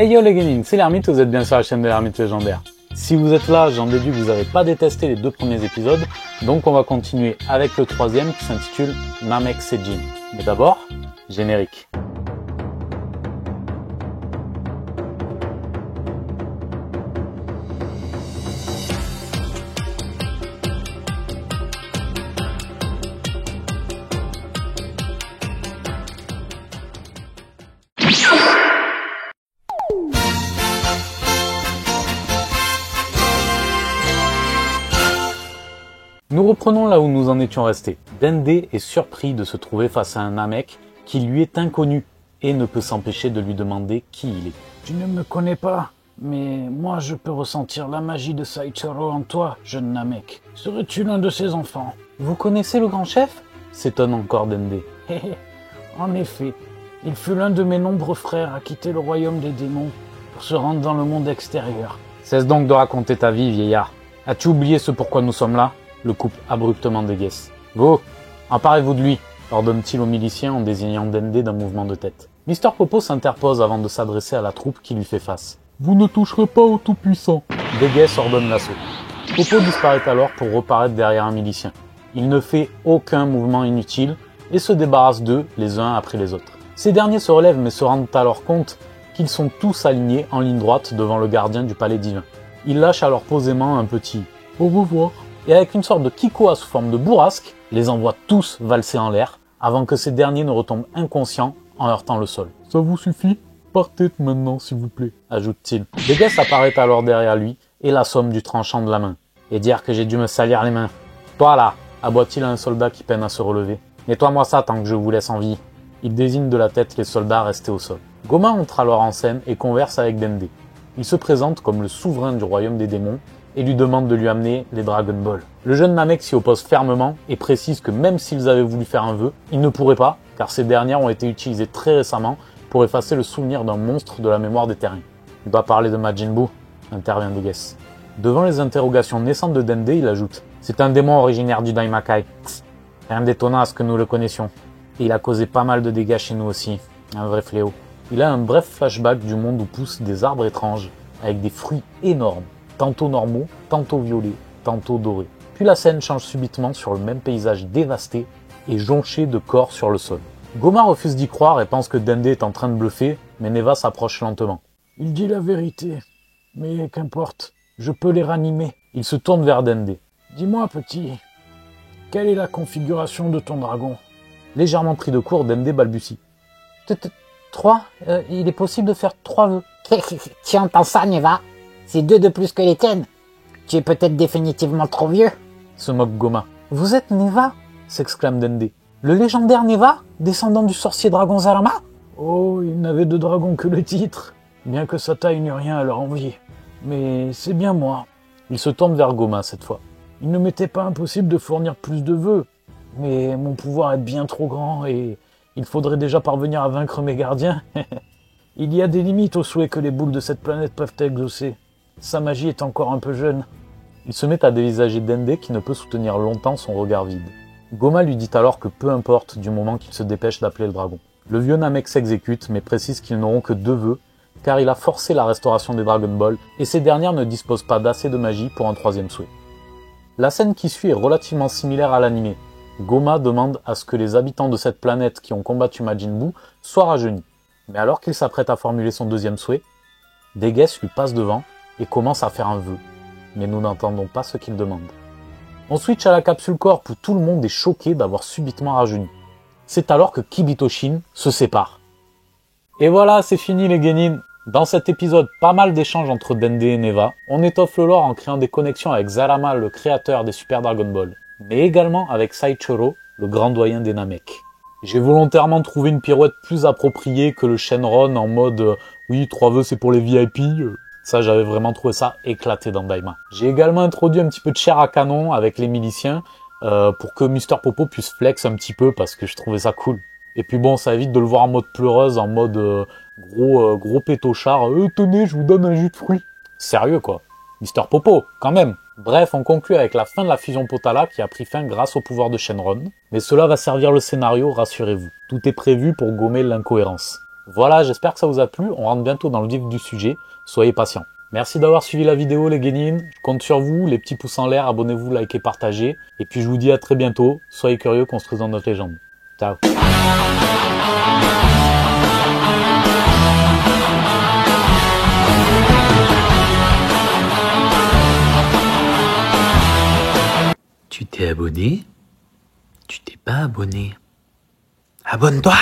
Hey yo les gamins, c'est l'Ermite, vous êtes bien sur la chaîne de l'Ermite Légendaire. Si vous êtes là, j'en déduis que vous n'avez pas détesté les 2 premiers épisodes, donc on va continuer avec le 3e qui s'intitule Namek Sejin. Mais d'abord, générique. Nous reprenons là où nous en étions restés. Dende est surpris de se trouver face à un Namek qui lui est inconnu et ne peut s'empêcher de lui demander qui il est. Tu ne me connais pas, mais moi je peux ressentir la magie de Saichiro en toi, jeune Namek. Serais-tu l'un de ses enfants? Vous connaissez le grand chef? S'étonne encore Dende. En effet, il fut l'un de mes nombreux frères à quitter le royaume des démons pour se rendre dans le monde extérieur. Cesse donc de raconter ta vie, vieillard. As-tu oublié ce pourquoi nous sommes là? Le coupe abruptement déguesse. Go, emparez-vous de lui, ordonne-t-il aux miliciens en désignant Dende d'un mouvement de tête. Mister Popo s'interpose avant de s'adresser à la troupe qui lui fait face. Vous ne toucherez pas au Tout-Puissant. Déguesse ordonne l'assaut. Popo disparaît alors pour reparaître derrière un milicien. Il ne fait aucun mouvement inutile et se débarrasse d'eux les uns après les autres. Ces derniers se relèvent mais se rendent alors compte qu'ils sont tous alignés en ligne droite devant le gardien du palais divin. Il lâche alors posément un petit « au revoir » et avec une sorte de kikoa sous forme de bourrasque, les envoie tous valser en l'air avant que ces derniers ne retombent inconscients en heurtant le sol. Ça vous suffit? Partez maintenant, s'il vous plaît, ajoute-t-il. Déguesse apparaît alors derrière lui et l'assomme du tranchant de la main. Et dire que j'ai dû me salir les mains. Toi là, aboie-t-il à un soldat qui peine à se relever. Nettoie-moi ça tant que je vous laisse en vie. Il désigne de la tête les soldats restés au sol. Goma entre alors en scène et converse avec Dende. Il se présente comme le souverain du royaume des démons et lui demande de lui amener les Dragon Ball. Le jeune Namek s'y oppose fermement et précise que même s'ils avaient voulu faire un vœu, ils ne pourraient pas, car ces dernières ont été utilisées très récemment pour effacer le souvenir d'un monstre de la mémoire des terriens. Il doit parler de Majin Buu, intervient Déguesse. Devant les interrogations naissantes de Dende, il ajoute « C'est un démon originaire du Daimakai. Rien d'étonnant à ce que nous le connaissions. Et il a causé pas mal de dégâts chez nous aussi. Un vrai fléau. » Il a un bref flashback du monde où poussent des arbres étranges, avec des fruits énormes. Tantôt normaux, tantôt violets, tantôt dorés. Puis la scène change subitement sur le même paysage dévasté et jonché de corps sur le sol. Goma refuse d'y croire et pense que Dende est en train de bluffer, mais Neva s'approche lentement. Il dit la vérité, mais qu'importe, je peux les ranimer. Il se tourne vers Dende. Dis-moi petit, quelle est la configuration de ton dragon? Légèrement pris de court, Dende balbutie. 3, il est possible de faire 3 vœux. Tu entends ça, Neva? C'est 2 de plus que les tiennes. Tu es peut-être définitivement trop vieux. Se moque Goma. Vous êtes Neva? S'exclame Dende. Le légendaire Neva, descendant du sorcier dragon Zarama? Oh, il n'avait de dragon que le titre, bien que sa taille n'eût rien à leur envier. Mais c'est bien moi. Il se tourne vers Goma cette fois. Il ne m'était pas impossible de fournir plus de vœux, mais mon pouvoir est bien trop grand et il faudrait déjà parvenir à vaincre mes gardiens. Il y a des limites aux souhaits que les boules de cette planète peuvent exaucer. Sa magie est encore un peu jeune. Il se met à dévisager Dende qui ne peut soutenir longtemps son regard vide. Goma lui dit alors que peu importe du moment qu'il se dépêche d'appeler le dragon. Le vieux Namek s'exécute mais précise qu'ils n'auront que 2 vœux car il a forcé la restauration des Dragon Ball et ces dernières ne disposent pas d'assez de magie pour un 3e souhait. La scène qui suit est relativement similaire à l'anime. Goma demande à ce que les habitants de cette planète qui ont combattu Majin Buu soient rajeunis. Mais alors qu'il s'apprête à formuler son 2e souhait, Déguesse lui passe devant et commence à faire un vœu, mais nous n'entendons pas ce qu'il demande. On switch à la capsule corp où tout le monde est choqué d'avoir subitement rajeuni. C'est alors que Kibitoshin se sépare. Et voilà, c'est fini les genin. Dans cet épisode, pas mal d'échanges entre Dende et Neva. On étoffe le lore en créant des connexions avec Zarama, le créateur des Super Dragon Ball, mais également avec Saichiro, le grand doyen des Namek. J'ai volontairement trouvé une pirouette plus appropriée que le Shenron en mode oui, 3 vœux c'est pour les VIP. Ça, j'avais vraiment trouvé ça éclaté dans Daima. J'ai également introduit un petit peu de chair à canon avec les miliciens pour que Mister Popo puisse flex un petit peu parce que je trouvais ça cool. Et puis bon, ça évite de le voir en mode pleureuse, en mode gros pétochard. Tenez, je vous donne un jus de fruits. Sérieux quoi. Mister Popo, quand même. Bref, on conclut avec la fin de la fusion Potala qui a pris fin grâce au pouvoir de Shenron. Mais cela va servir le scénario, rassurez-vous. Tout est prévu pour gommer l'incohérence. Voilà, j'espère que ça vous a plu. On rentre bientôt dans le vif du sujet. Soyez patients. Merci d'avoir suivi la vidéo les guenines. Je compte sur vous, les petits pouces en l'air, abonnez-vous, likez, partagez. Et puis je vous dis à très bientôt. Soyez curieux, construisons notre légende. Ciao. Tu t'es abonné? Tu t'es pas abonné? Abonne-toi!